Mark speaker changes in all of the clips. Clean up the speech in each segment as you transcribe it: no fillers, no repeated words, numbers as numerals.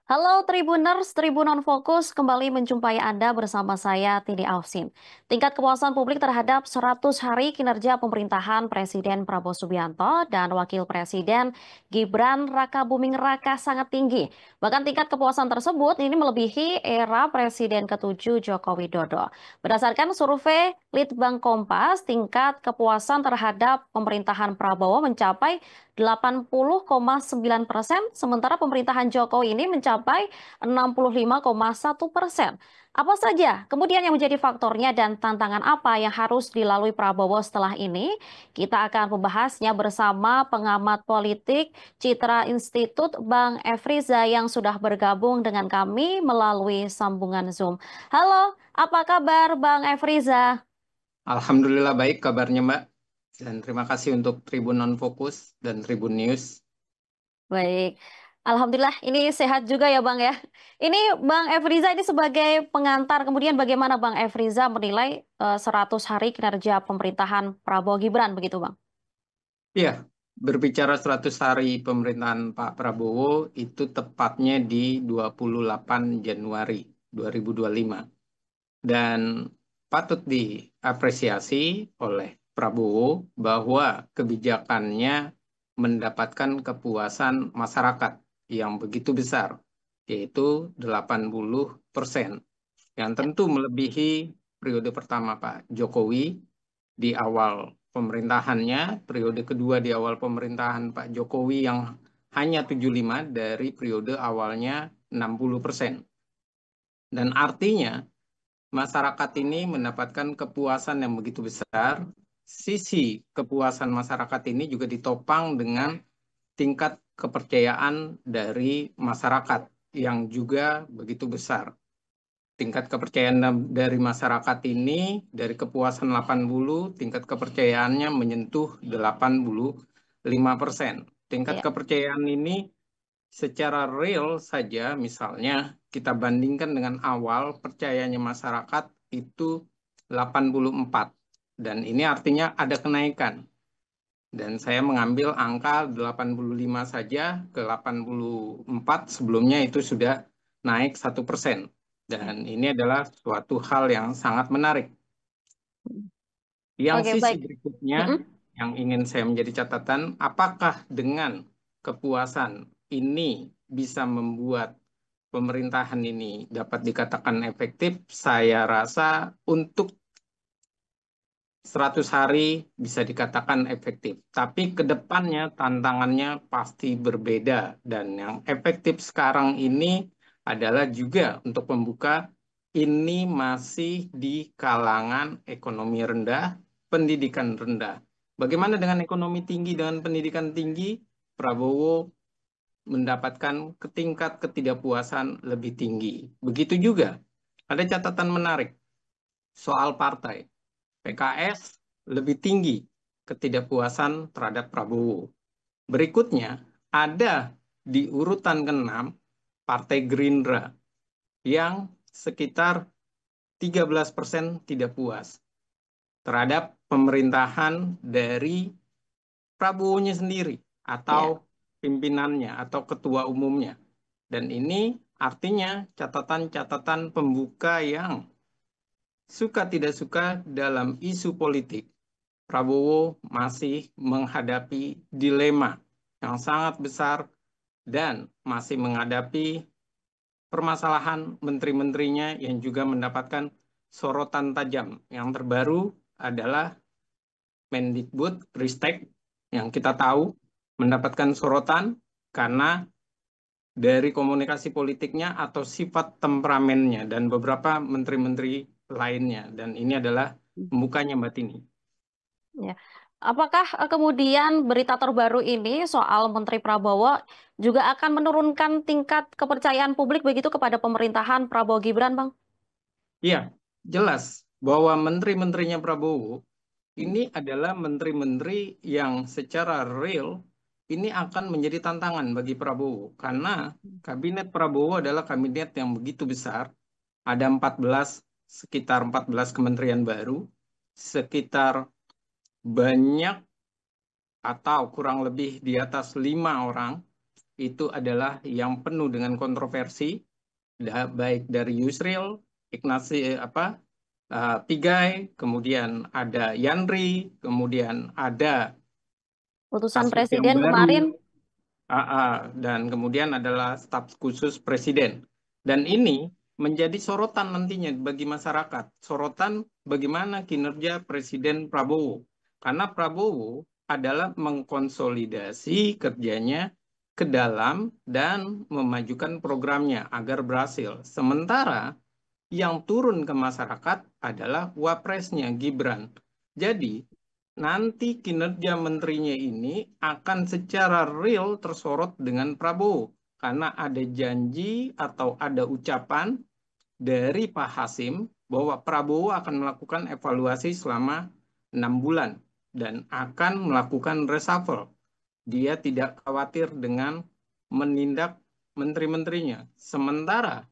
Speaker 1: Halo Tribuners, Tribunon Fokus kembali menjumpai Anda bersama saya Tini Aufsin. Tingkat kepuasan publik terhadap 100 hari kinerja pemerintahan Presiden Prabowo Subianto dan Wakil Presiden Gibran Rakabuming Raka sangat tinggi. Bahkan tingkat kepuasan tersebut ini melebihi era Presiden ke-7 Joko Widodo. Berdasarkan survei Litbang Kompas, tingkat kepuasan terhadap pemerintahan Prabowo mencapai 80,9%, sementara pemerintahan Jokowi ini mencapai 65,1%. Apa saja kemudian yang menjadi faktornya dan tantangan apa yang harus dilalui Prabowo setelah ini? Kita akan membahasnya bersama pengamat politik Citra Institut Bang Efriza yang sudah bergabung dengan kami melalui sambungan Zoom. Halo, apa kabar Bang Efriza?
Speaker 2: Alhamdulillah baik kabarnya Mbak. Dan terima kasih untuk Tribun Non Fokus dan Tribun News.
Speaker 1: Baik, Alhamdulillah ini sehat juga ya Bang ya. Ini Bang Efriza ini sebagai pengantar, kemudian bagaimana Bang Efriza menilai 100 hari kinerja pemerintahan Prabowo Gibran begitu Bang?
Speaker 2: Iya, berbicara 100 hari pemerintahan Pak Prabowo itu tepatnya di 28 Januari 2025. Dan patut diapresiasi oleh Prabowo bahwa kebijakannya mendapatkan kepuasan masyarakat yang begitu besar, yaitu 80%. Yang
Speaker 1: Ya,
Speaker 2: tentu melebihi periode pertama Pak Jokowi di awal pemerintahannya, periode kedua di awal pemerintahan Pak Jokowi yang hanya 75 dari periode awalnya 60%. Dan artinya masyarakat ini mendapatkan kepuasan yang begitu besar. Sisi kepuasan masyarakat ini juga ditopang dengan tingkat kepercayaan dari masyarakat yang juga begitu besar. Tingkat kepercayaan dari masyarakat ini dari kepuasan 80, tingkat kepercayaannya menyentuh 85%. Tingkat
Speaker 1: ya,
Speaker 2: kepercayaan ini secara real saja misalnya kita bandingkan dengan awal percayanya masyarakat itu 84. Dan ini artinya ada kenaikan. Dan saya mengambil angka 85 saja ke 84, sebelumnya itu sudah naik 1%.
Speaker 1: ya.
Speaker 2: Dan ini adalah suatu hal yang sangat menarik. Yang
Speaker 1: Oke,
Speaker 2: sisi
Speaker 1: baik.
Speaker 2: berikutnya
Speaker 1: Mm-mm.
Speaker 2: yang ingin saya menjadi catatan, apakah dengan kepuasan ini bisa membuat pemerintahan ini dapat dikatakan efektif? Saya rasa untuk 100 hari bisa dikatakan efektif. Tapi ke depannya tantangannya pasti berbeda. Dan yang efektif sekarang ini adalah juga untuk membuka ini masih di kalangan ekonomi rendah, pendidikan rendah. Bagaimana dengan ekonomi tinggi, dengan pendidikan tinggi? Prabowo mendapatkan tingkat ketidakpuasan lebih tinggi. Begitu juga, ada catatan menarik soal partai. PKS lebih tinggi ketidakpuasan terhadap Prabowo. Berikutnya, ada di urutan ke-6 Partai Gerindra yang sekitar 13% tidak puas terhadap pemerintahan dari Prabowo-nya sendiri atau
Speaker 1: Ya,
Speaker 2: pimpinannya atau ketua umumnya. Dan ini artinya catatan-catatan pembuka yang suka tidak suka dalam isu politik. Prabowo masih menghadapi dilema yang sangat besar dan masih menghadapi permasalahan menteri-menterinya yang juga mendapatkan sorotan tajam. Yang terbaru adalah Mendikbud Ristek yang kita tahu mendapatkan sorotan karena dari komunikasi politiknya atau sifat temperamennya dan beberapa menteri-menteri lainnya. Dan ini adalah pembukanya Mbak Tini.
Speaker 1: ya. Apakah kemudian berita terbaru ini soal Menteri Prabowo juga akan menurunkan tingkat kepercayaan publik begitu kepada pemerintahan Prabowo Gibran, Bang?
Speaker 2: Iya, jelas bahwa menteri-menterinya Prabowo
Speaker 1: Hmm.
Speaker 2: ini adalah menteri-menteri yang secara real ini akan menjadi tantangan bagi Prabowo karena kabinet Prabowo adalah kabinet yang begitu besar, ada 14 sekitar 14 kementerian baru, sekitar banyak atau kurang lebih di atas 5 orang itu adalah yang penuh dengan kontroversi, baik dari Yusril, Ignasi Pigai, kemudian ada Yandri, kemudian ada
Speaker 1: Putusan
Speaker 2: kasus yang
Speaker 1: Presiden
Speaker 2: baru,
Speaker 1: kemarin.
Speaker 2: dan kemudian adalah staf khusus Presiden. Dan ini menjadi sorotan nantinya bagi masyarakat, sorotan bagaimana kinerja Presiden Prabowo. Karena Prabowo adalah mengkonsolidasi kerjanya ke dalam dan memajukan programnya agar berhasil. Sementara yang turun ke masyarakat adalah wapresnya Gibran. Jadi nanti kinerja menterinya ini akan secara real tersorot dengan Prabowo karena ada janji atau ada ucapan dari Pak Hasim bahwa Prabowo akan melakukan evaluasi selama 6 bulan dan akan melakukan reshuffle. Dia tidak khawatir dengan menindak menteri-menterinya. Sementara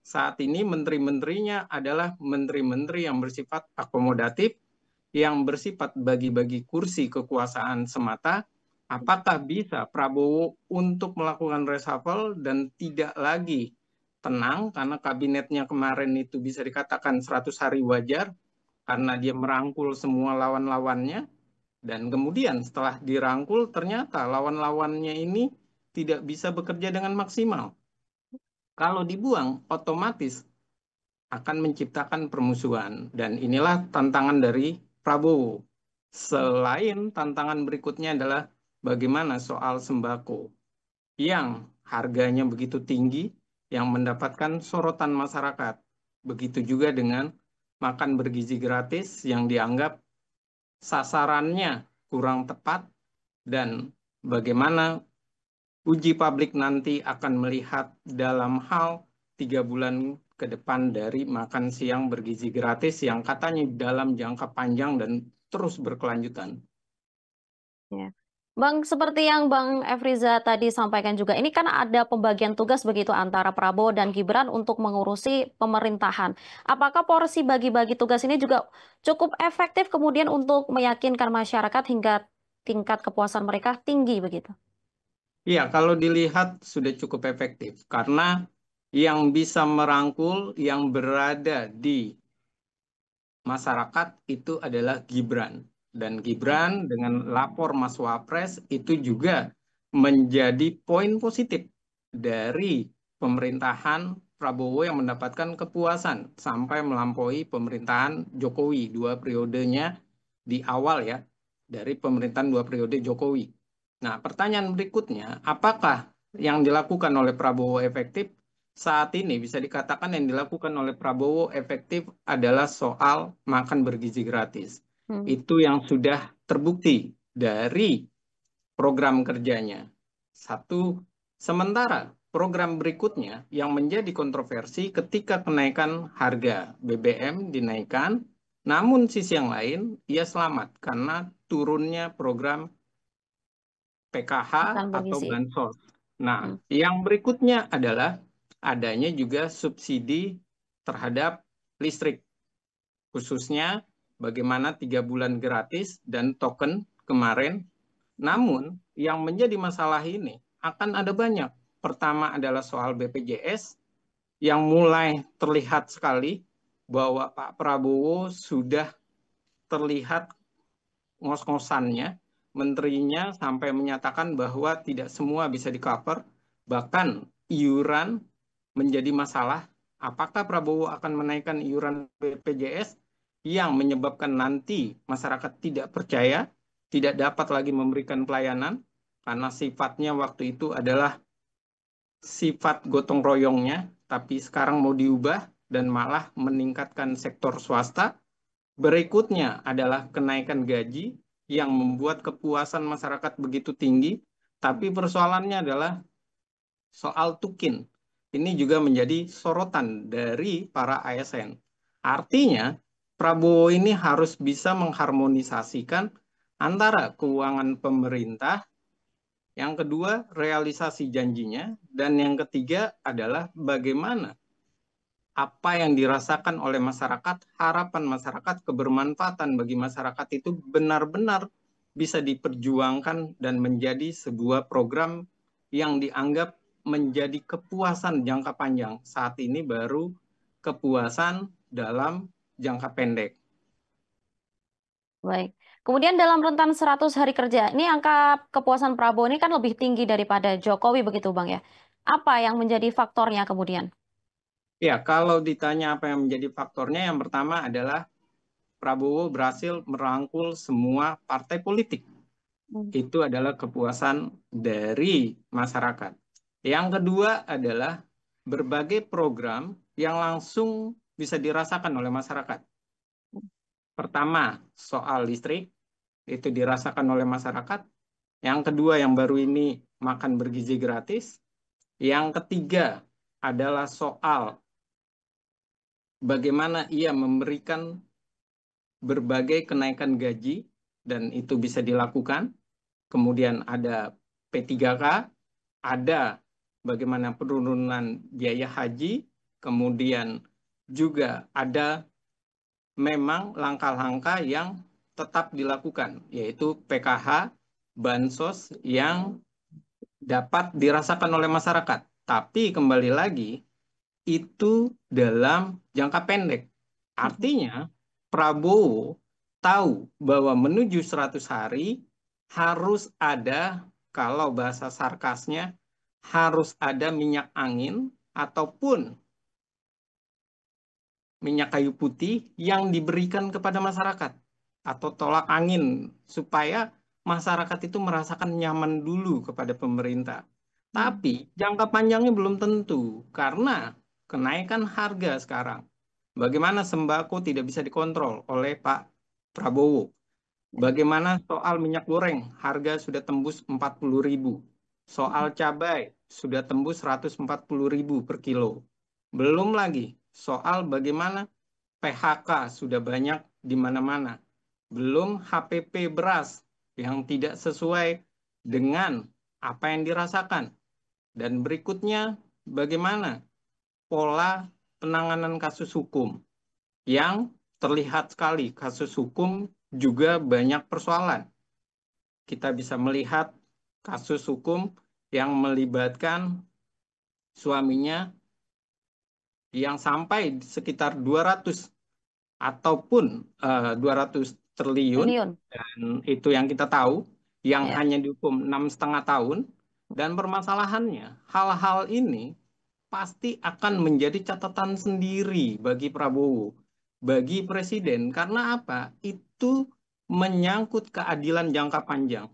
Speaker 2: saat ini menteri-menterinya adalah menteri-menteri yang bersifat akomodatif, yang bersifat bagi-bagi kursi kekuasaan semata. Apakah bisa Prabowo untuk melakukan reshuffle dan tidak lagi tenang karena kabinetnya kemarin itu bisa dikatakan 100 hari wajar karena dia merangkul semua lawan-lawannya, dan kemudian setelah dirangkul ternyata lawan-lawannya ini tidak bisa bekerja dengan maksimal. Kalau dibuang otomatis akan menciptakan permusuhan. Dan inilah tantangan dari Prabowo. Selain tantangan berikutnya adalah bagaimana soal sembako yang harganya begitu tinggi, yang mendapatkan sorotan masyarakat. Begitu juga dengan makan bergizi gratis yang dianggap sasarannya kurang tepat, dan bagaimana uji publik nanti akan melihat dalam hal 3 bulan ke depan dari makan siang bergizi gratis yang katanya dalam jangka panjang dan terus berkelanjutan.
Speaker 1: Ya. Bang, seperti yang Bang Efriza tadi sampaikan juga, ini kan ada pembagian tugas begitu antara Prabowo dan Gibran untuk mengurusi pemerintahan. Apakah porsi bagi-bagi tugas ini juga cukup efektif kemudian untuk meyakinkan masyarakat hingga tingkat kepuasan mereka tinggi begitu?
Speaker 2: Iya, kalau dilihat sudah cukup efektif karena yang bisa merangkul yang berada di masyarakat itu adalah Gibran. Dan Gibran dengan lapor Mas Wapres itu juga menjadi poin positif dari pemerintahan Prabowo yang mendapatkan kepuasan sampai melampaui pemerintahan Jokowi 2 periodenya di awal ya, dari pemerintahan 2 periode Jokowi. Nah, pertanyaan berikutnya, apakah yang dilakukan oleh Prabowo efektif? Saat ini bisa dikatakan yang dilakukan oleh Prabowo efektif adalah soal makan bergizi gratis.
Speaker 1: Hmm.
Speaker 2: Itu yang sudah terbukti dari program kerjanya. Satu, sementara program berikutnya yang menjadi kontroversi ketika kenaikan harga BBM dinaikkan, namun sisi yang lain ia selamat karena turunnya program PKH
Speaker 1: Makan
Speaker 2: atau
Speaker 1: bergizi.
Speaker 2: bansos. Nah,
Speaker 1: Hmm.
Speaker 2: yang berikutnya adalah adanya juga subsidi terhadap listrik, khususnya bagaimana 3 bulan gratis dan token kemarin. Namun, yang menjadi masalah ini akan ada banyak. Pertama adalah soal BPJS yang mulai terlihat sekali bahwa Pak Prabowo sudah terlihat ngos-ngosannya, menterinya sampai menyatakan bahwa tidak semua bisa di-cover, bahkan iuran menjadi masalah. Apakah Prabowo akan menaikkan iuran BPJS yang menyebabkan nanti masyarakat tidak percaya, tidak dapat lagi memberikan pelayanan, karena sifatnya waktu itu adalah sifat gotong royongnya, tapi sekarang mau diubah dan malah meningkatkan sektor swasta. Berikutnya adalah kenaikan gaji yang membuat kepuasan masyarakat begitu tinggi, tapi persoalannya adalah soal tukin. Ini juga menjadi sorotan dari para ASN. Artinya, Prabowo ini harus bisa mengharmonisasikan antara keuangan pemerintah, yang kedua realisasi janjinya, dan yang ketiga adalah bagaimana apa yang dirasakan oleh masyarakat, harapan masyarakat, kebermanfaatan bagi masyarakat itu benar-benar bisa diperjuangkan dan menjadi sebuah program yang dianggap menjadi kepuasan jangka panjang. Saat ini baru kepuasan dalam jangka pendek.
Speaker 1: Baik. Kemudian dalam rentan 100 hari kerja, ini angka kepuasan Prabowo ini kan lebih tinggi daripada Jokowi begitu Bang ya. Apa yang menjadi faktornya kemudian?
Speaker 2: Ya, kalau ditanya apa yang menjadi faktornya, yang pertama adalah Prabowo berhasil merangkul semua partai politik.
Speaker 1: Hmm.
Speaker 2: Itu adalah kepuasan dari masyarakat. Yang kedua adalah berbagai program yang langsung bisa dirasakan oleh masyarakat. Pertama, soal listrik, itu dirasakan oleh masyarakat. Yang kedua, yang baru ini makan bergizi gratis. Yang ketiga adalah soal bagaimana ia memberikan berbagai kenaikan gaji, dan itu bisa dilakukan. Kemudian ada P3K, ada bagaimana penurunan biaya haji, kemudian juga ada memang langkah-langkah yang tetap dilakukan, yaitu PKH, bansos yang dapat dirasakan oleh masyarakat. Tapi kembali lagi, itu dalam jangka pendek. Artinya, Prabowo tahu bahwa menuju 100 hari harus ada, kalau bahasa sarkasnya, harus ada minyak angin ataupun minyak kayu putih yang diberikan kepada masyarakat atau tolak angin supaya masyarakat itu merasakan nyaman dulu kepada pemerintah. Tapi jangka panjangnya belum tentu karena kenaikan harga sekarang. Bagaimana sembako tidak bisa dikontrol oleh Pak Prabowo. Bagaimana soal minyak goreng, harga sudah tembus 40.000. Soal cabai sudah tembus 140.000 per kilo. Belum lagi soal bagaimana PHK sudah banyak di mana-mana. Belum HPP beras yang tidak sesuai dengan apa yang dirasakan. Dan berikutnya bagaimana pola penanganan kasus hukum yang terlihat sekali kasus hukum juga banyak persoalan. Kita bisa melihat kasus hukum yang melibatkan suaminya yang sampai sekitar 200 ataupun 200 triliun,
Speaker 1: Triliun.
Speaker 2: dan itu yang kita tahu, yang
Speaker 1: Ya.
Speaker 2: hanya dihukum 6,5 tahun. Dan permasalahannya, hal-hal ini pasti akan menjadi catatan sendiri bagi Prabowo, bagi Presiden. Karena apa? Itu menyangkut keadilan jangka panjang,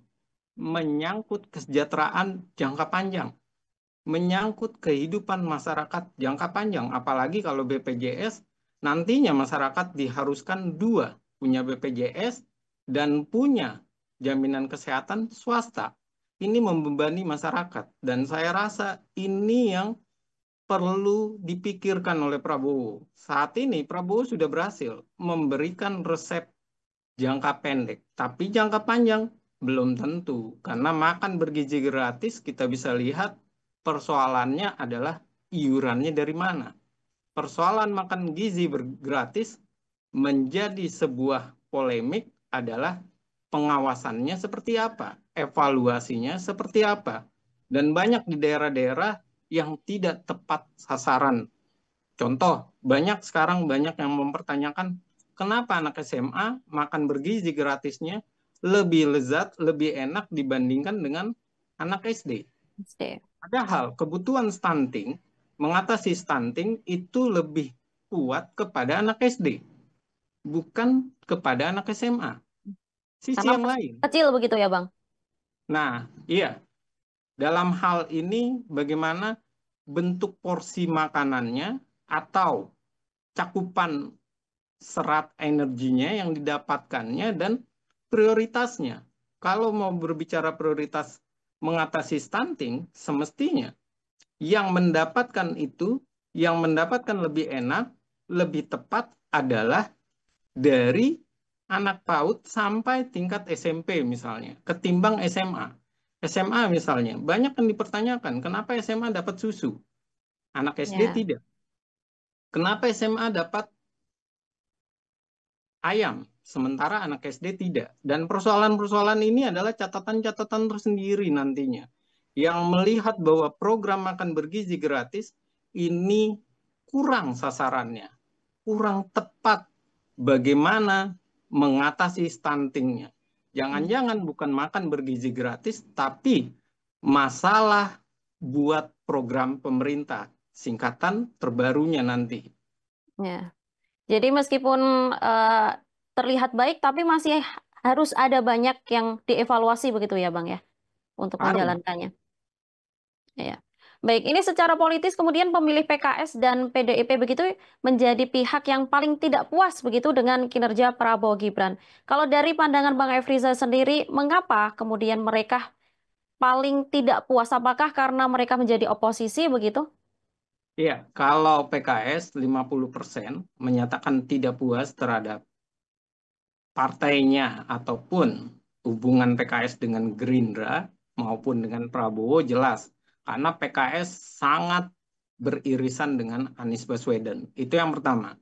Speaker 2: menyangkut kesejahteraan jangka panjang, menyangkut kehidupan masyarakat jangka panjang. Apalagi kalau BPJS, nantinya masyarakat diharuskan dua, punya BPJS dan punya jaminan kesehatan swasta. Ini membebani masyarakat, dan saya rasa ini yang perlu dipikirkan oleh Prabowo. Saat ini Prabowo sudah berhasil memberikan resep jangka pendek, tapi jangka panjang belum tentu. Karena makan bergizi gratis kita bisa lihat persoalannya adalah iurannya dari mana. Persoalan makan gizi gratis menjadi sebuah polemik adalah pengawasannya seperti apa, evaluasinya seperti apa. Dan banyak di daerah-daerah yang tidak tepat sasaran. Contoh, banyak yang mempertanyakan kenapa anak SMA makan bergizi gratisnya lebih lezat, lebih enak dibandingkan dengan anak SD.
Speaker 1: SD.
Speaker 2: Padahal kebutuhan stunting, mengatasi stunting itu lebih kuat kepada anak SD, bukan kepada anak SMA. Sisi
Speaker 1: Karena
Speaker 2: yang lain.
Speaker 1: kecil begitu ya Bang?
Speaker 2: Nah, iya, dalam hal ini bagaimana bentuk porsi makanannya atau cakupan serat energinya yang didapatkannya dan prioritasnya. Kalau mau berbicara prioritas mengatasi stunting, semestinya yang mendapatkan itu, yang mendapatkan lebih enak, lebih tepat adalah dari anak PAUD sampai tingkat SMP misalnya, ketimbang SMA. SMA misalnya, banyak yang dipertanyakan, kenapa SMA dapat susu, anak SD
Speaker 1: Ya.
Speaker 2: tidak? Kenapa SMA dapat ayam, sementara anak SD tidak? Dan persoalan-persoalan ini adalah catatan-catatan tersendiri nantinya yang melihat bahwa program makan bergizi gratis ini kurang sasarannya, kurang tepat bagaimana mengatasi stuntingnya. Jangan-jangan bukan makan bergizi gratis, tapi masalah buat program pemerintah, singkatan terbarunya nanti.
Speaker 1: Ya. Jadi meskipun eh, terlihat baik, tapi masih harus ada banyak yang dievaluasi begitu ya, Bang ya, untuk
Speaker 2: Harus.
Speaker 1: menjalankannya. Ya. Baik, ini secara politis kemudian pemilih PKS dan PDIP begitu menjadi pihak yang paling tidak puas begitu dengan kinerja Prabowo Gibran. Kalau dari pandangan Bang Efriza sendiri, mengapa kemudian mereka paling tidak puas? Apakah karena mereka menjadi oposisi begitu?
Speaker 2: Iya, kalau PKS 50% menyatakan tidak puas terhadap partainya ataupun hubungan PKS dengan Gerindra maupun dengan Prabowo jelas. Karena PKS sangat beririsan dengan Anies Baswedan. Itu yang pertama.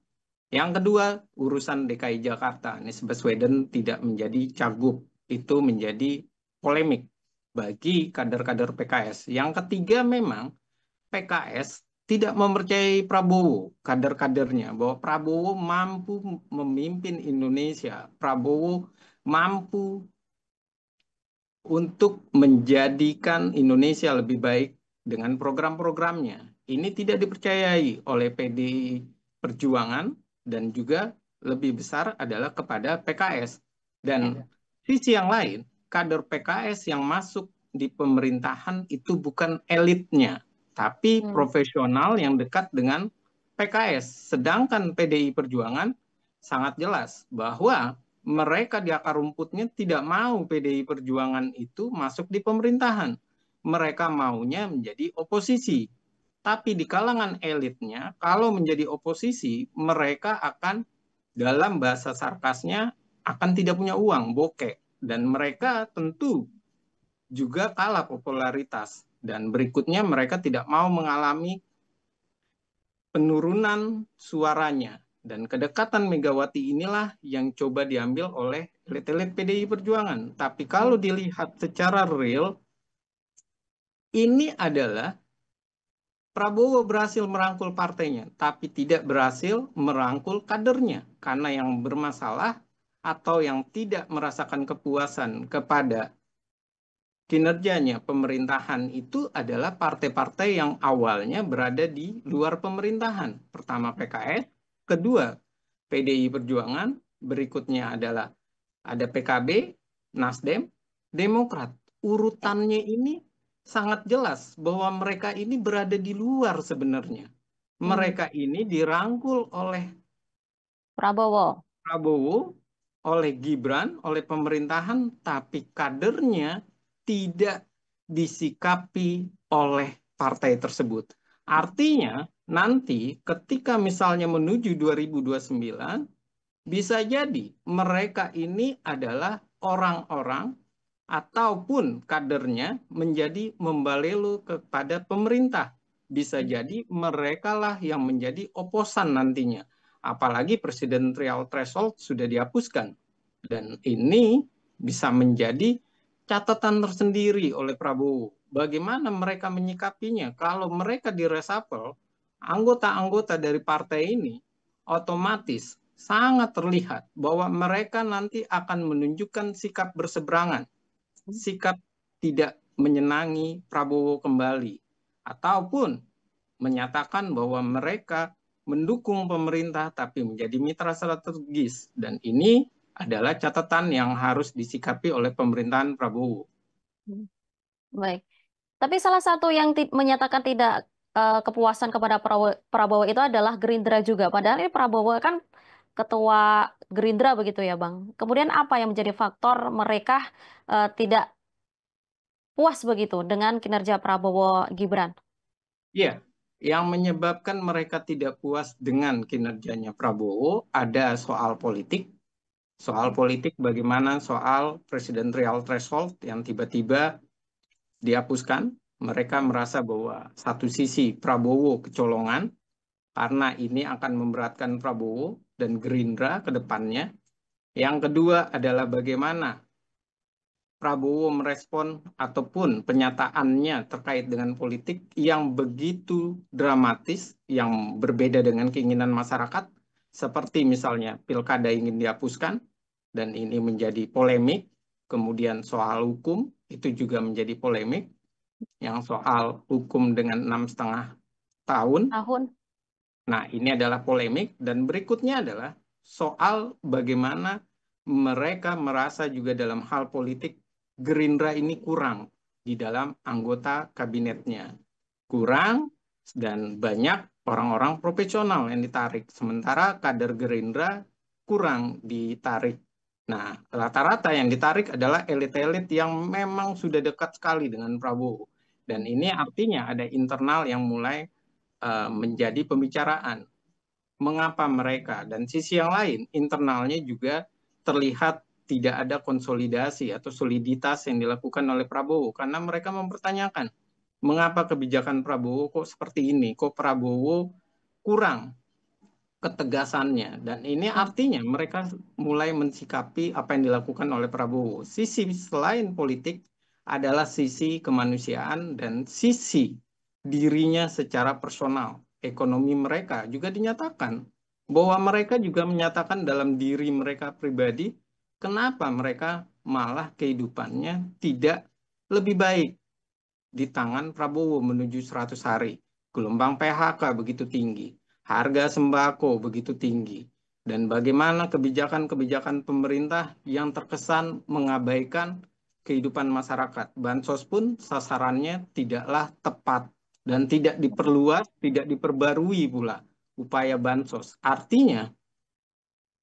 Speaker 2: Yang kedua, urusan DKI Jakarta. Anies Baswedan tidak menjadi cagup. Itu menjadi polemik bagi kader-kader PKS. Yang ketiga, memang PKS tidak mempercayai Prabowo, kader-kadernya, bahwa Prabowo mampu memimpin Indonesia. Prabowo mampu untuk menjadikan Indonesia lebih baik dengan program-programnya. Ini tidak dipercayai oleh PDI Perjuangan dan juga lebih besar adalah kepada PKS. Dan sisi yang lain, kader PKS yang masuk di pemerintahan itu bukan elitnya, tapi
Speaker 1: Hmm.
Speaker 2: profesional yang dekat dengan PKS. Sedangkan PDI Perjuangan sangat jelas bahwa mereka di akar rumputnya tidak mau PDI Perjuangan itu masuk di pemerintahan. Mereka maunya menjadi oposisi. Tapi di kalangan elitnya, kalau menjadi oposisi, mereka akan dalam bahasa sarkasnya akan tidak punya uang, bokeh. Dan mereka tentu juga kalah popularitas. Dan berikutnya mereka tidak mau mengalami penurunan suaranya. Dan kedekatan Megawati inilah yang coba diambil oleh elit-elit PDI Perjuangan. Tapi kalau dilihat secara real, ini adalah Prabowo berhasil merangkul partainya, tapi tidak berhasil merangkul kadernya. Karena yang bermasalah atau yang tidak merasakan kepuasan kepada kinerjanya pemerintahan itu adalah partai-partai yang awalnya berada di luar pemerintahan. Pertama PKS, kedua PDI Perjuangan, berikutnya adalah ada PKB, Nasdem, Demokrat. Urutannya ini sangat jelas bahwa mereka ini berada di luar sebenarnya.
Speaker 1: Hmm.
Speaker 2: Mereka ini dirangkul oleh
Speaker 1: Prabowo.
Speaker 2: Prabowo, oleh Gibran, oleh pemerintahan, tapi kadernya tidak disikapi oleh partai tersebut. Artinya, nanti ketika misalnya menuju 2029, bisa jadi mereka ini adalah orang-orang ataupun kadernya menjadi membalelo kepada pemerintah. Bisa jadi mereka lah yang menjadi oposan nantinya. Apalagi presidensial threshold sudah dihapuskan. Dan ini bisa menjadi catatan tersendiri oleh Prabowo. Bagaimana mereka menyikapinya? Kalau mereka diresapel, anggota-anggota dari partai ini otomatis sangat terlihat bahwa mereka nanti akan menunjukkan sikap berseberangan, sikap tidak menyenangi Prabowo kembali, ataupun menyatakan bahwa mereka mendukung pemerintah tapi menjadi mitra strategis. Dan ini adalah catatan yang harus disikapi oleh pemerintahan Prabowo.
Speaker 1: Hmm. Baik. Tapi salah satu yang menyatakan tidak kepuasan kepada Prabowo itu adalah Gerindra juga. Padahal ini Prabowo kan ketua Gerindra begitu ya, Bang. Kemudian apa yang menjadi faktor mereka tidak puas begitu dengan kinerja Prabowo Gibran?
Speaker 2: Ya, yang menyebabkan mereka tidak puas dengan kinerjanya Prabowo ada soal politik bagaimana soal presidensial threshold yang tiba-tiba dihapuskan. Mereka merasa bahwa satu sisi Prabowo kecolongan karena ini akan memberatkan Prabowo dan Gerindra ke depannya. Yang kedua adalah bagaimana Prabowo merespon ataupun penyataannya terkait dengan politik yang begitu dramatis, yang berbeda dengan keinginan masyarakat, seperti misalnya pilkada ingin dihapuskan, dan ini menjadi polemik. Kemudian soal hukum, itu juga menjadi polemik. Yang soal hukum dengan 6,5 tahun,
Speaker 1: Tahun.
Speaker 2: nah, ini adalah polemik dan berikutnya adalah soal bagaimana mereka merasa juga dalam hal politik Gerindra ini kurang di dalam anggota kabinetnya. Kurang dan banyak orang-orang profesional yang ditarik. Sementara kader Gerindra kurang ditarik. Nah, rata-rata yang ditarik adalah elit-elit yang memang sudah dekat sekali dengan Prabowo. Dan ini artinya ada internal yang mulai menjadi pembicaraan. Mengapa mereka? Dan sisi yang lain, internalnya juga terlihat tidak ada konsolidasi atau soliditas yang dilakukan oleh Prabowo. Karena mereka mempertanyakan, mengapa kebijakan Prabowo kok seperti ini? Kok Prabowo kurang ketegasannya? Dan ini artinya mereka mulai mensikapi apa yang dilakukan oleh Prabowo. Sisi selain politik adalah sisi kemanusiaan dan sisi dirinya secara personal. Ekonomi mereka juga dinyatakan bahwa mereka juga menyatakan dalam diri mereka pribadi kenapa mereka malah kehidupannya tidak lebih baik di tangan Prabowo menuju 100 hari. Gelombang PHK begitu tinggi, harga sembako begitu tinggi, dan bagaimana kebijakan-kebijakan pemerintah yang terkesan mengabaikan kehidupan masyarakat. Bansos pun sasarannya tidaklah tepat dan tidak diperluas, tidak diperbarui pula upaya bansos. Artinya,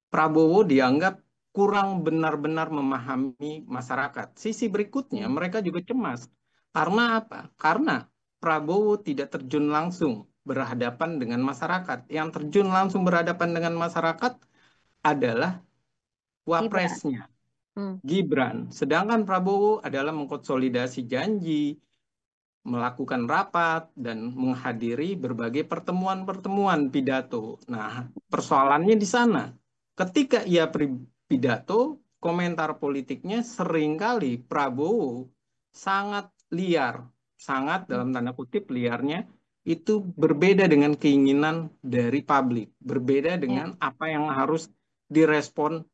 Speaker 2: Prabowo dianggap kurang benar-benar memahami masyarakat. Sisi berikutnya, mereka juga cemas. Karena apa? Karena Prabowo tidak terjun langsung berhadapan dengan masyarakat. Yang terjun langsung berhadapan dengan masyarakat adalah
Speaker 1: Gibran.
Speaker 2: wapresnya,
Speaker 1: Hmm.
Speaker 2: Gibran. Sedangkan Prabowo adalah mengkonsolidasi janji, melakukan rapat, dan menghadiri berbagai pertemuan-pertemuan pidato. Nah, persoalannya di sana. Ketika ia pidato, komentar politiknya seringkali Prabowo sangat liar, sangat dalam tanda kutip liarnya, itu berbeda dengan keinginan dari publik, berbeda
Speaker 1: Ya.
Speaker 2: dengan apa yang harus direspon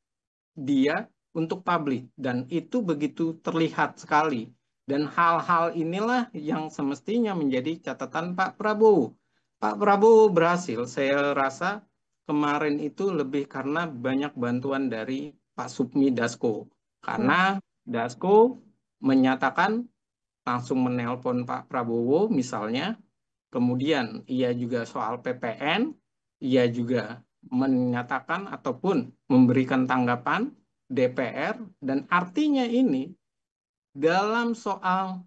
Speaker 2: dia untuk publik dan itu begitu terlihat sekali dan hal-hal inilah yang semestinya menjadi catatan Pak Prabowo. Pak Prabowo berhasil, saya rasa kemarin itu lebih karena banyak bantuan dari Pak Sufmi Dasko. Karena
Speaker 1: Hmm.
Speaker 2: Dasko menyatakan langsung menelpon Pak Prabowo misalnya, kemudian ia juga soal PPN, ia juga menyatakan ataupun memberikan tanggapan DPR, dan artinya ini dalam soal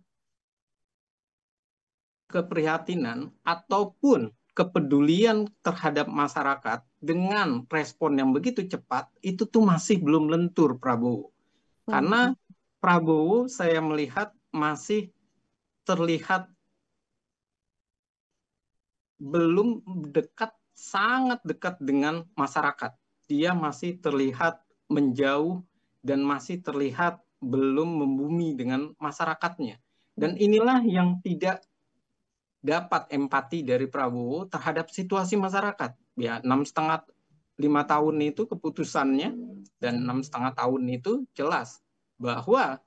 Speaker 2: keprihatinan ataupun kepedulian terhadap masyarakat dengan respon yang begitu cepat itu tuh masih belum lentur Prabowo. Karena
Speaker 1: Hmm.
Speaker 2: Prabowo saya melihat masih terlihat belum dekat, sangat dekat dengan masyarakat. Dia masih terlihat menjauh dan masih terlihat belum membumi dengan masyarakatnya. Dan inilah yang tidak dapat empati dari Prabowo terhadap situasi masyarakat. Ya, 6,5 tahun itu keputusannya, dan 6,5 tahun itu jelas bahwa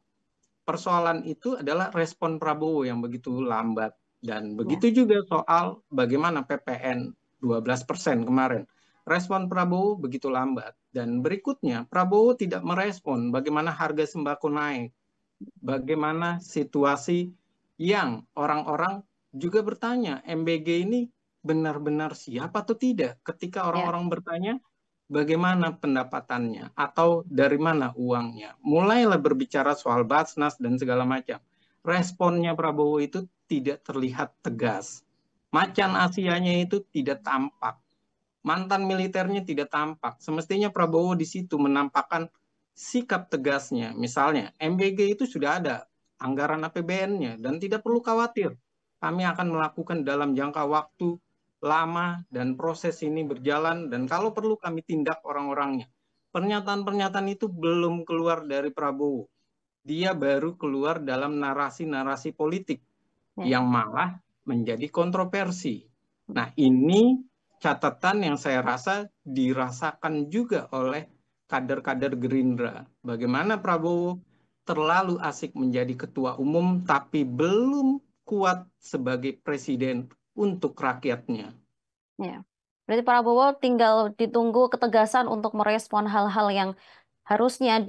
Speaker 2: persoalan itu adalah respon Prabowo yang begitu lambat. Dan
Speaker 1: Ya.
Speaker 2: begitu juga soal bagaimana PPN 12% kemarin. Respon Prabowo begitu lambat. Dan berikutnya, Prabowo tidak merespon bagaimana harga sembako naik. Bagaimana situasi yang orang-orang juga bertanya, MBG ini benar-benar siap atau tidak? Ketika
Speaker 1: Ya.
Speaker 2: orang-orang bertanya, bagaimana pendapatannya atau dari mana uangnya. Mulailah berbicara soal Basnas dan segala macam. Responnya Prabowo itu tidak terlihat tegas. Macan Asianya itu tidak tampak. Mantan militernya tidak tampak. Semestinya Prabowo di situ menampakkan sikap tegasnya. Misalnya, MBG itu sudah ada anggaran APBN-nya dan tidak perlu khawatir. Kami akan melakukan dalam jangka waktu lama dan proses ini berjalan dan kalau perlu kami tindak orang-orangnya. Pernyataan-pernyataan itu belum keluar dari Prabowo. dia baru keluar dalam narasi-narasi politik
Speaker 1: Ya.
Speaker 2: yang malah menjadi kontroversi. Nah, ini catatan yang saya rasa dirasakan juga oleh kader-kader Gerindra. Bagaimana Prabowo terlalu asik menjadi ketua umum, tapi belum kuat sebagai presiden untuk rakyatnya.
Speaker 1: Ya. Berarti Prabowo tinggal ditunggu ketegasan untuk merespon hal-hal yang harusnya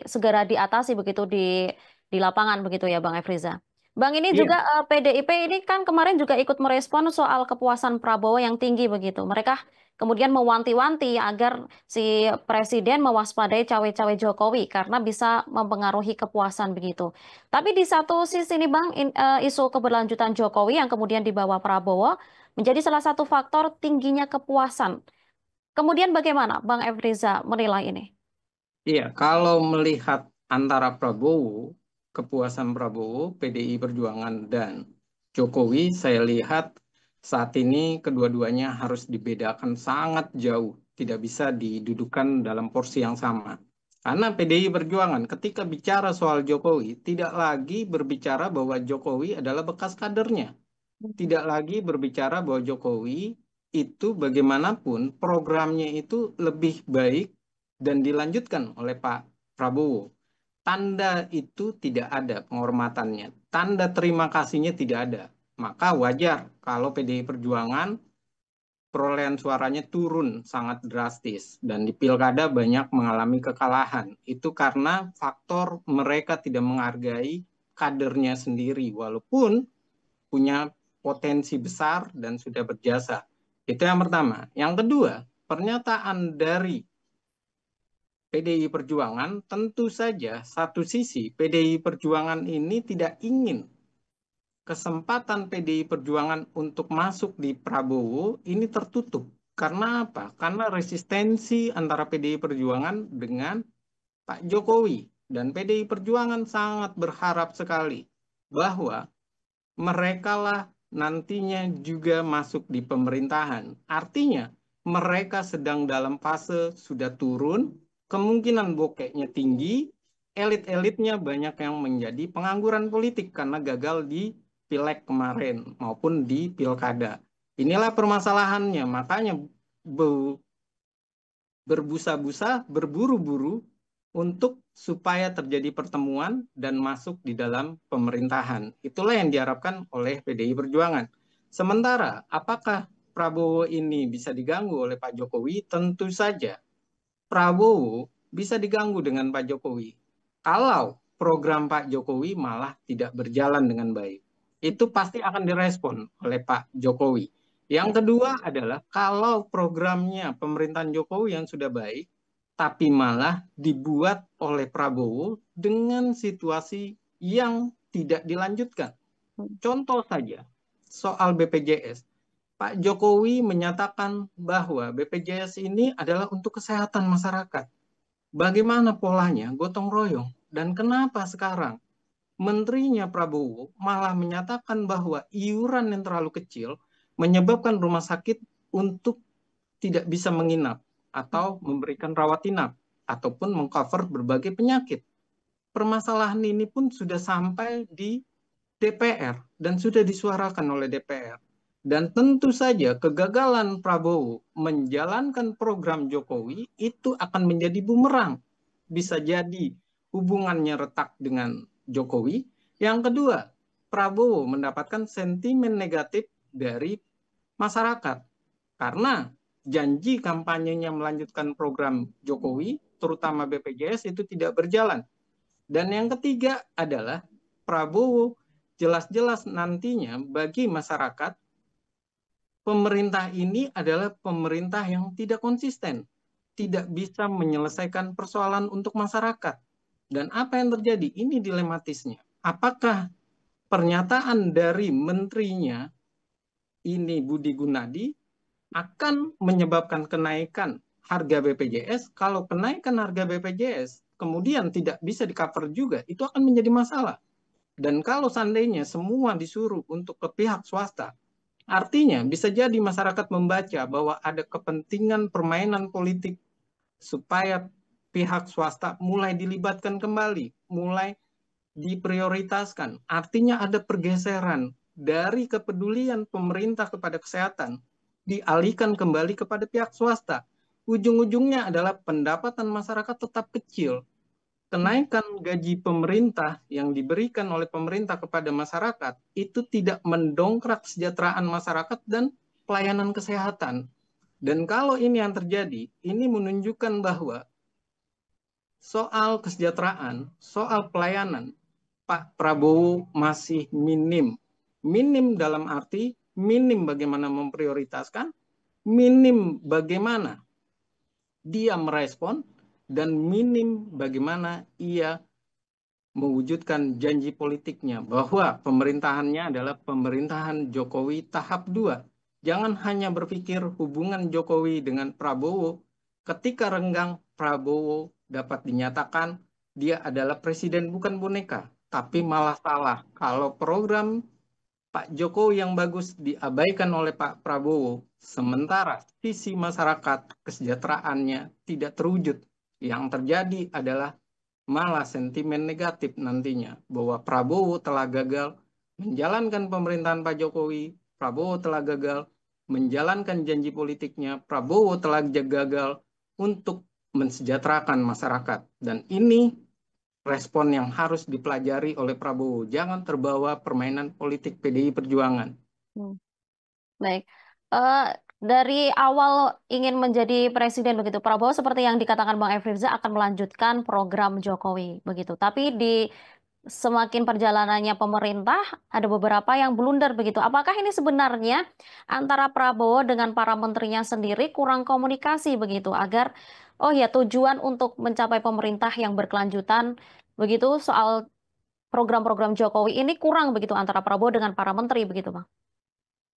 Speaker 1: segera diatasi begitu di lapangan begitu ya Bang Efriza. Bang ini juga
Speaker 2: Iya,
Speaker 1: PDIP ini kan kemarin juga ikut merespon soal kepuasan Prabowo yang tinggi begitu. Mereka kemudian mewanti-wanti agar si presiden mewaspadai cawe-cawe Jokowi karena bisa mempengaruhi kepuasan begitu. Tapi di satu sisi ini Bang, isu keberlanjutan Jokowi yang kemudian dibawa Prabowo menjadi salah satu faktor tingginya kepuasan. Kemudian bagaimana Bang Efriza menilai ini?
Speaker 2: iya. Kalau melihat antara Prabowo, kepuasan Prabowo, PDI Perjuangan, dan Jokowi, saya lihat saat ini kedua-duanya harus dibedakan sangat jauh. Tidak bisa didudukan dalam porsi yang sama. Karena PDI Perjuangan ketika bicara soal Jokowi, tidak lagi berbicara bahwa Jokowi adalah bekas kadernya, tidak lagi berbicara bahwa Jokowi itu bagaimanapun programnya itu lebih baik dan dilanjutkan oleh Pak Prabowo. Tanda itu tidak ada penghormatannya, tanda terima kasihnya tidak ada. Maka wajar kalau PDI Perjuangan perolehan suaranya turun sangat drastis dan di pilkada banyak mengalami kekalahan. Itu karena faktor mereka tidak menghargai kadernya sendiri walaupun punya potensi besar dan sudah berjasa. Itu yang pertama. Yang kedua, pernyataan dari PDI Perjuangan tentu saja satu sisi PDI Perjuangan ini tidak ingin kesempatan PDI Perjuangan untuk masuk di Prabowo ini tertutup. Karena apa? Karena resistensi antara PDI Perjuangan dengan Pak Jokowi. Dan PDI Perjuangan sangat berharap sekali bahwa mereka lah nantinya juga masuk di pemerintahan. Artinya, mereka sedang dalam fase sudah turun, kemungkinan bokeknya tinggi, elit-elitnya banyak yang menjadi pengangguran politik karena gagal di pileg kemarin maupun di pilkada. Inilah permasalahannya, makanya berbusa-busa, berburu-buru untuk supaya terjadi pertemuan dan masuk di dalam pemerintahan. Itulah yang diharapkan oleh PDI Perjuangan. Sementara, apakah Prabowo ini bisa diganggu oleh Pak Jokowi? Tentu saja. Prabowo bisa diganggu dengan Pak Jokowi. Kalau program Pak Jokowi malah tidak berjalan dengan baik. Itu pasti akan direspon oleh Pak Jokowi. Yang
Speaker 1: Ya.
Speaker 2: kedua adalah kalau programnya pemerintahan Jokowi yang sudah baik, tapi malah dibuat oleh Prabowo dengan situasi yang tidak dilanjutkan. Contoh saja, soal BPJS. Pak Jokowi menyatakan bahwa BPJS ini adalah untuk kesehatan masyarakat. Bagaimana polanya? Gotong royong. Dan kenapa sekarang menterinya Prabowo malah menyatakan bahwa iuran yang terlalu kecil menyebabkan rumah sakit untuk tidak bisa menginap atau memberikan rawat inap ataupun mengcover berbagai penyakit. Permasalahan ini pun sudah sampai di DPR dan sudah disuarakan oleh DPR. Dan tentu saja kegagalan Prabowo menjalankan program Jokowi itu akan menjadi bumerang. Bisa jadi hubungannya retak dengan Jokowi. Yang kedua, Prabowo mendapatkan sentimen negatif dari masyarakat karena janji kampanyenya melanjutkan program Jokowi, terutama BPJS itu tidak berjalan. Dan yang ketiga adalah Prabowo jelas-jelas nantinya bagi masyarakat pemerintah ini adalah pemerintah yang tidak konsisten, tidak bisa menyelesaikan persoalan untuk masyarakat. Dan apa yang terjadi? Ini dilematisnya. Apakah pernyataan dari menterinya ini Budi Gunadi akan menyebabkan kenaikan harga BPJS? Kalau kenaikan harga BPJS kemudian tidak bisa di-cover juga, itu akan menjadi masalah. Dan kalau seandainya semua disuruh untuk ke pihak swasta, artinya bisa jadi masyarakat membaca bahwa ada kepentingan permainan politik supaya pihak swasta mulai dilibatkan kembali, mulai diprioritaskan. Artinya ada pergeseran dari kepedulian pemerintah kepada kesehatan, dialihkan kembali kepada pihak swasta. Ujung-ujungnya adalah pendapatan masyarakat tetap kecil. Kenaikan gaji pemerintah yang diberikan oleh pemerintah kepada masyarakat itu tidak mendongkrak kesejahteraan masyarakat dan pelayanan kesehatan. Dan kalau ini yang terjadi, ini menunjukkan bahwa soal kesejahteraan, soal pelayanan, Pak Prabowo masih minim. Minim dalam arti minim bagaimana memprioritaskan, minim bagaimana dia merespon, dan minim bagaimana ia mewujudkan janji politiknya bahwa pemerintahannya adalah pemerintahan Jokowi tahap 2. Jangan hanya berpikir hubungan Jokowi dengan Prabowo, ketika renggang Prabowo dapat dinyatakan dia adalah presiden bukan boneka, tapi malah salah. Kalau program Pak Jokowi yang bagus diabaikan oleh Pak Prabowo, sementara sisi masyarakat kesejahteraannya tidak terwujud. Yang terjadi adalah malah sentimen negatif nantinya bahwa Prabowo telah gagal menjalankan pemerintahan Pak Jokowi, Prabowo telah gagal menjalankan janji politiknya, Prabowo telah gagal untuk mensejahterakan masyarakat. Dan ini respon yang harus dipelajari oleh Prabowo. Jangan terbawa permainan politik PDI Perjuangan.
Speaker 1: Baik. Eh, dari awal ingin menjadi presiden begitu, Prabowo seperti yang dikatakan Bang Efriza akan melanjutkan program Jokowi begitu. Tapi di semakin perjalanannya pemerintah ada beberapa yang blunder begitu. Apakah ini sebenarnya antara Prabowo dengan para menterinya sendiri kurang komunikasi begitu agar oh ya tujuan untuk mencapai pemerintah yang berkelanjutan begitu soal program-program Jokowi ini kurang begitu antara Prabowo dengan para menteri begitu, Bang?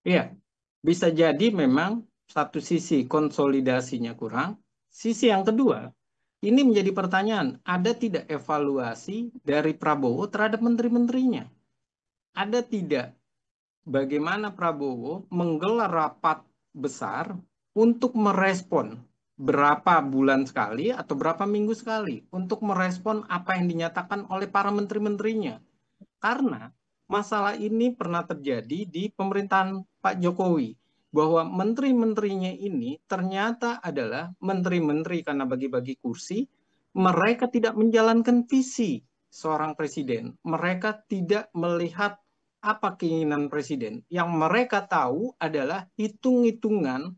Speaker 2: Iya, bisa jadi memang satu sisi konsolidasinya kurang, sisi yang kedua, ini menjadi pertanyaan, ada tidak evaluasi dari Prabowo terhadap menteri-menterinya? Ada tidak bagaimana Prabowo menggelar rapat besar untuk merespon berapa bulan sekali atau berapa minggu sekali untuk merespon apa yang dinyatakan oleh para menteri-menterinya? Karena masalah ini pernah terjadi di pemerintahan Pak Jokowi, bahwa menteri-menterinya ini ternyata adalah menteri-menteri karena bagi-bagi kursi, mereka tidak menjalankan visi seorang presiden. Mereka tidak melihat apa keinginan presiden. Yang mereka tahu adalah hitung-hitungan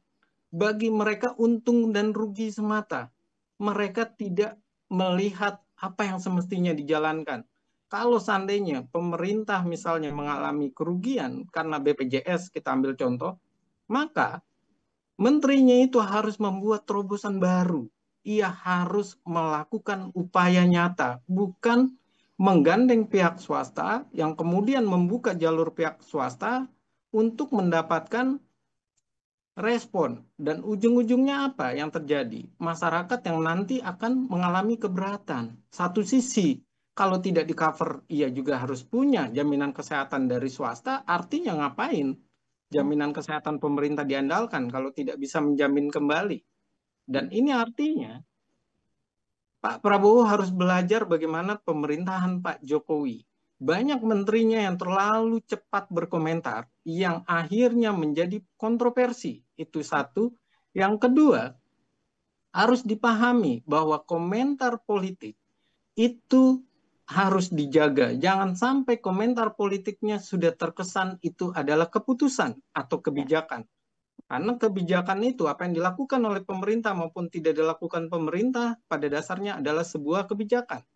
Speaker 2: bagi mereka untung dan rugi semata. Mereka tidak melihat apa yang semestinya dijalankan. Kalau seandainya pemerintah misalnya mengalami kerugian karena BPJS, kita ambil contoh, maka menterinya itu harus membuat terobosan baru. Ia harus melakukan upaya nyata, bukan menggandeng pihak swasta yang kemudian membuka jalur pihak swasta untuk mendapatkan respon. Dan ujung-ujungnya apa yang terjadi? Masyarakat yang nanti akan mengalami keberatan. Satu sisi, kalau tidak di-cover, ia juga harus punya jaminan kesehatan dari swasta, artinya ngapain jaminan kesehatan pemerintah diandalkan kalau tidak bisa menjamin kembali. Dan ini artinya Pak Prabowo harus belajar bagaimana pemerintahan Pak Jokowi. Banyak menterinya yang terlalu cepat berkomentar, yang akhirnya menjadi kontroversi. Itu satu. Yang kedua, harus dipahami bahwa komentar politik itu harus dijaga. Jangan sampai komentar politiknya sudah terkesan itu adalah keputusan atau kebijakan. Karena kebijakan itu, apa yang dilakukan oleh pemerintah maupun tidak dilakukan pemerintah, pada dasarnya adalah sebuah kebijakan.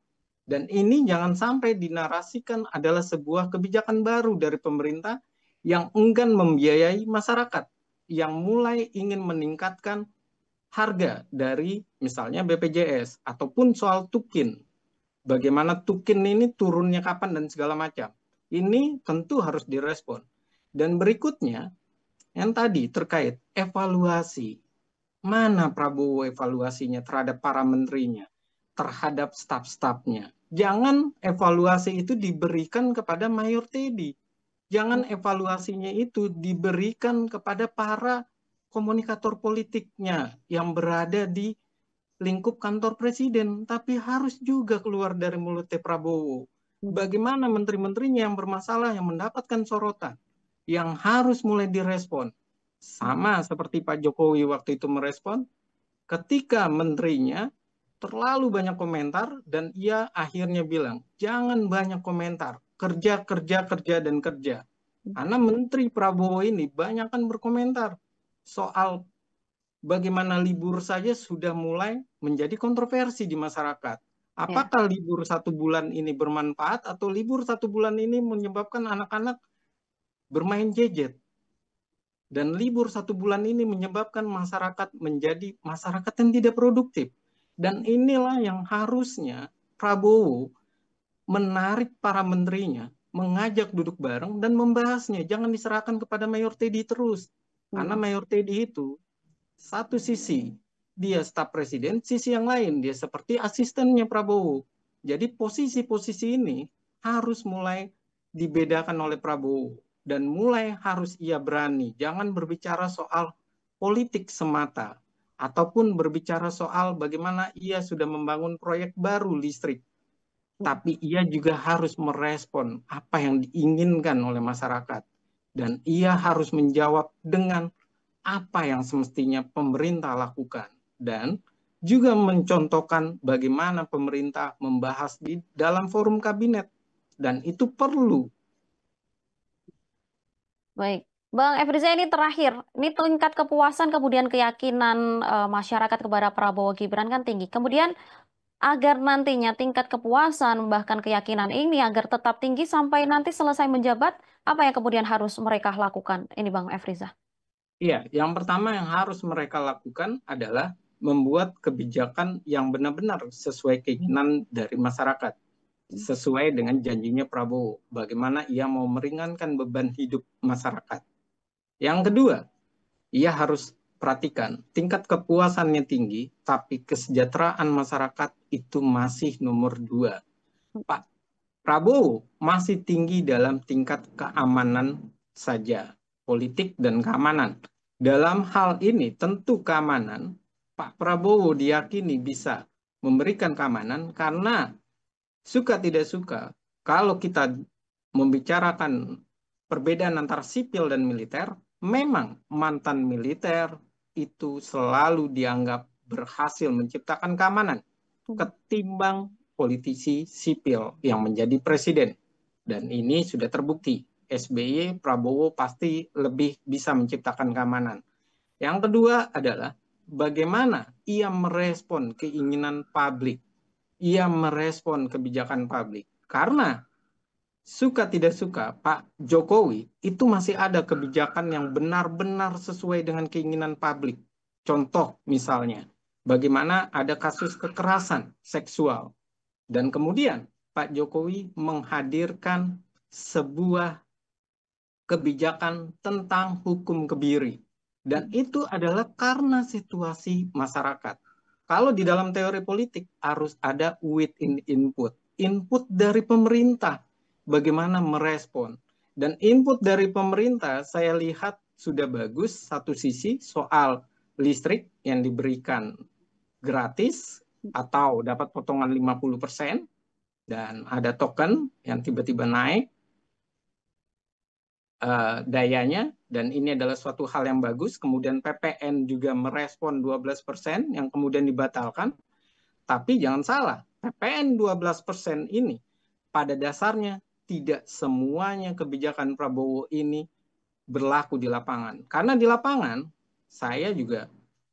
Speaker 2: Dan ini jangan sampai dinarasikan adalah sebuah kebijakan baru dari pemerintah yang enggan membiayai masyarakat, yang mulai ingin meningkatkan harga dari misalnya BPJS, ataupun soal tukin. Bagaimana tukin ini turunnya kapan dan segala macam. Ini tentu harus direspon. Dan berikutnya, yang tadi terkait evaluasi. Mana Prabowo evaluasinya terhadap para menterinya, terhadap staf-stafnya? Jangan evaluasi itu diberikan kepada Mayor Teddy. Jangan evaluasinya itu diberikan kepada para komunikator politiknya yang berada di lingkup kantor presiden, tapi harus juga keluar dari mulut Prabowo. Bagaimana menteri-menterinya yang bermasalah, yang mendapatkan sorotan, yang harus mulai direspon. Sama seperti Pak Jokowi waktu itu merespon, ketika menterinya terlalu banyak komentar dan ia akhirnya bilang, jangan banyak komentar, kerja, kerja, kerja, dan kerja. Karena Menteri Prabowo ini banyak kan berkomentar soal bagaimana libur saja sudah mulai menjadi kontroversi di masyarakat.
Speaker 1: Ya.
Speaker 2: Apakah libur 1 bulan ini bermanfaat atau libur 1 bulan ini menyebabkan anak-anak bermain gadget? Dan libur 1 bulan ini menyebabkan masyarakat menjadi masyarakat yang tidak produktif. Dan inilah yang harusnya Prabowo menarik para menterinya, mengajak duduk bareng dan membahasnya. Jangan diserahkan kepada Mayor Teddy terus. Karena Mayor Teddy itu satu sisi dia staf presiden, sisi yang lain dia seperti asistennya Prabowo. Jadi posisi-posisi ini harus mulai dibedakan oleh Prabowo dan mulai harus ia berani. Jangan berbicara soal politik semata ataupun berbicara soal bagaimana ia sudah membangun proyek baru listrik. Tapi ia juga harus merespon apa yang diinginkan oleh masyarakat. Dan ia harus menjawab dengan apa yang semestinya pemerintah lakukan dan juga mencontohkan bagaimana pemerintah membahas di dalam forum kabinet dan itu perlu.
Speaker 1: Baik. Bang Efriza, ini terakhir. Ini tingkat kepuasan kemudian keyakinan masyarakat kepada Prabowo Gibran kan tinggi. Kemudian agar nantinya tingkat kepuasan bahkan keyakinan ini agar tetap tinggi sampai nanti selesai menjabat, apa yang kemudian harus mereka lakukan? Ini Bang Efriza.
Speaker 2: Iya, yang pertama yang harus mereka lakukan adalah membuat kebijakan yang benar-benar sesuai keinginan dari masyarakat, sesuai dengan janjinya Prabowo, bagaimana ia mau meringankan beban hidup masyarakat. Yang kedua, ia harus perhatikan tingkat kepuasannya tinggi, tapi kesejahteraan masyarakat itu masih nomor 2. Pak Prabowo masih tinggi dalam tingkat keamanan saja, politik dan keamanan. Dalam hal ini tentu keamanan, Pak Prabowo diyakini bisa memberikan keamanan karena suka tidak suka, kalau kita membicarakan perbedaan antara sipil dan militer, memang mantan militer itu selalu dianggap berhasil menciptakan keamanan ketimbang politisi sipil yang menjadi presiden. Dan ini sudah terbukti. SBY, Prabowo pasti lebih bisa menciptakan keamanan. Yang kedua adalah bagaimana ia merespon keinginan publik. Ia merespon kebijakan publik. Karena suka tidak suka, Pak Jokowi itu masih ada kebijakan yang benar-benar sesuai dengan keinginan publik. Contoh misalnya, bagaimana ada kasus kekerasan seksual. Dan kemudian Pak Jokowi menghadirkan sebuah kebijakan tentang hukum kebiri. Dan itu adalah karena situasi masyarakat. Kalau di dalam teori politik harus ada within input. Input dari pemerintah, bagaimana merespon. Dan input dari pemerintah saya lihat sudah bagus. Satu sisi soal listrik yang diberikan gratis atau dapat potongan 50% dan ada token yang tiba-tiba naik dayanya dan ini adalah suatu hal yang bagus. Kemudian PPN juga merespon 12% yang kemudian dibatalkan. Tapi jangan salah, PPN 12% ini pada dasarnya tidak semuanya kebijakan Prabowo ini berlaku di lapangan. Karena di lapangan saya juga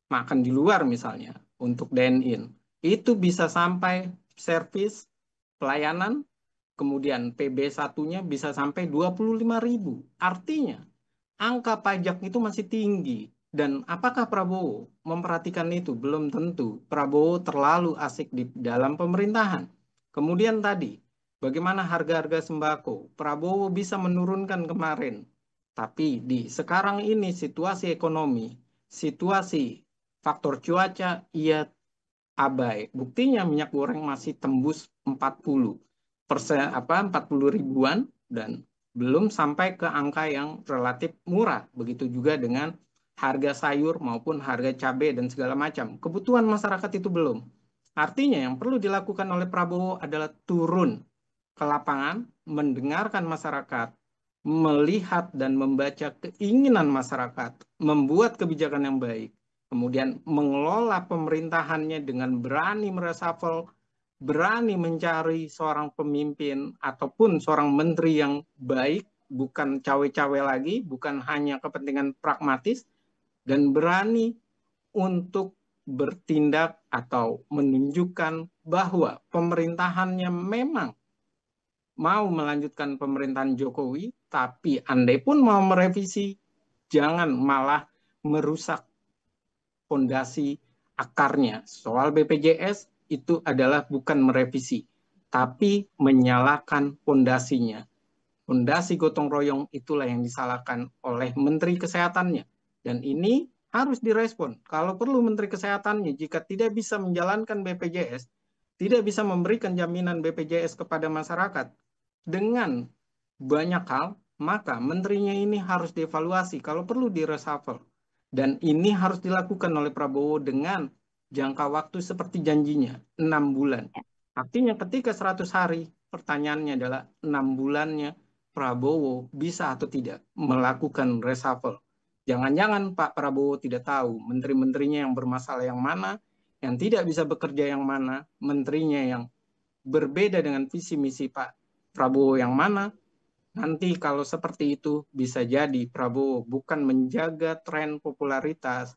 Speaker 2: makan di luar misalnya untuk dine-in. Itu bisa sampai servis pelayanan kemudian PB1-nya bisa sampai 25.000. Artinya, angka pajak itu masih tinggi. Dan apakah Prabowo memperhatikan itu? Belum tentu. Prabowo terlalu asik di dalam pemerintahan. Kemudian tadi, bagaimana harga-harga sembako? Prabowo bisa menurunkan kemarin. Tapi di sekarang ini situasi ekonomi, situasi faktor cuaca, ia abai. Buktinya minyak goreng masih tembus 40 ribuan dan belum sampai ke angka yang relatif murah. Begitu juga dengan harga sayur maupun harga cabai dan segala macam. Kebutuhan masyarakat itu belum. Artinya yang perlu dilakukan oleh Prabowo adalah turun ke lapangan, mendengarkan masyarakat, melihat dan membaca keinginan masyarakat, membuat kebijakan yang baik, kemudian mengelola pemerintahannya dengan berani mereshuffle, berani mencari seorang pemimpin ataupun seorang menteri yang baik, bukan cawe-cawe lagi, bukan hanya kepentingan pragmatis, dan berani untuk bertindak atau menunjukkan bahwa pemerintahannya memang mau melanjutkan pemerintahan Jokowi, tapi andai pun mau merevisi, jangan malah merusak fondasi akarnya. Soal BPJS itu adalah bukan merevisi, tapi menyalahkan fondasinya. Fondasi gotong royong itulah yang disalahkan oleh Menteri Kesehatannya. Dan ini harus direspon. Kalau perlu Menteri Kesehatannya jika tidak bisa menjalankan BPJS, tidak bisa memberikan jaminan BPJS kepada masyarakat dengan banyak hal, maka menterinya ini harus dievaluasi, kalau perlu di-reshuffle. Dan ini harus dilakukan oleh Prabowo dengan jangka waktu seperti janjinya, 6 bulan. Artinya ketika 100 hari, pertanyaannya adalah 6 bulannya Prabowo bisa atau tidak melakukan reshuffle. Jangan-jangan Pak Prabowo tidak tahu menteri-menterinya yang bermasalah yang mana, yang tidak bisa bekerja yang mana, menterinya yang berbeda dengan visi misi Pak Prabowo yang mana. Nanti kalau seperti itu bisa jadi Prabowo bukan menjaga tren popularitas,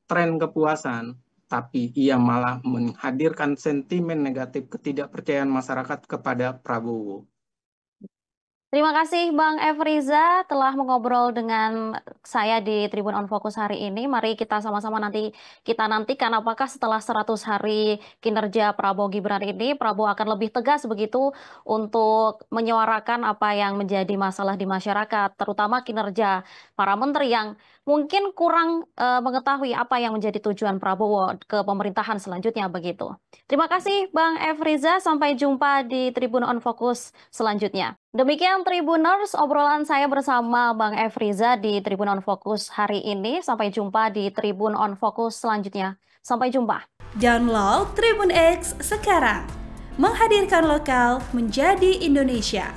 Speaker 2: tren kepuasan, tapi ia malah menghadirkan sentimen negatif ketidakpercayaan masyarakat kepada Prabowo.
Speaker 1: Terima kasih Bang Efriza telah mengobrol dengan saya di Tribun On Focus hari ini. Mari kita sama-sama kita nantikan apakah setelah 100 hari kinerja Prabowo Gibran ini, Prabowo akan lebih tegas begitu untuk menyuarakan apa yang menjadi masalah di masyarakat, terutama kinerja para menteri yang mungkin kurang mengetahui apa yang menjadi tujuan Prabowo ke pemerintahan selanjutnya begitu. Terima kasih Bang Efriza, sampai jumpa di Tribun On Focus selanjutnya. Demikian Tribuners, obrolan saya bersama Bang Efriza di Tribun On Focus hari ini. Sampai jumpa di Tribun On Focus selanjutnya. Sampai jumpa.
Speaker 3: Download Tribun X sekarang. Menghadirkan lokal menjadi Indonesia.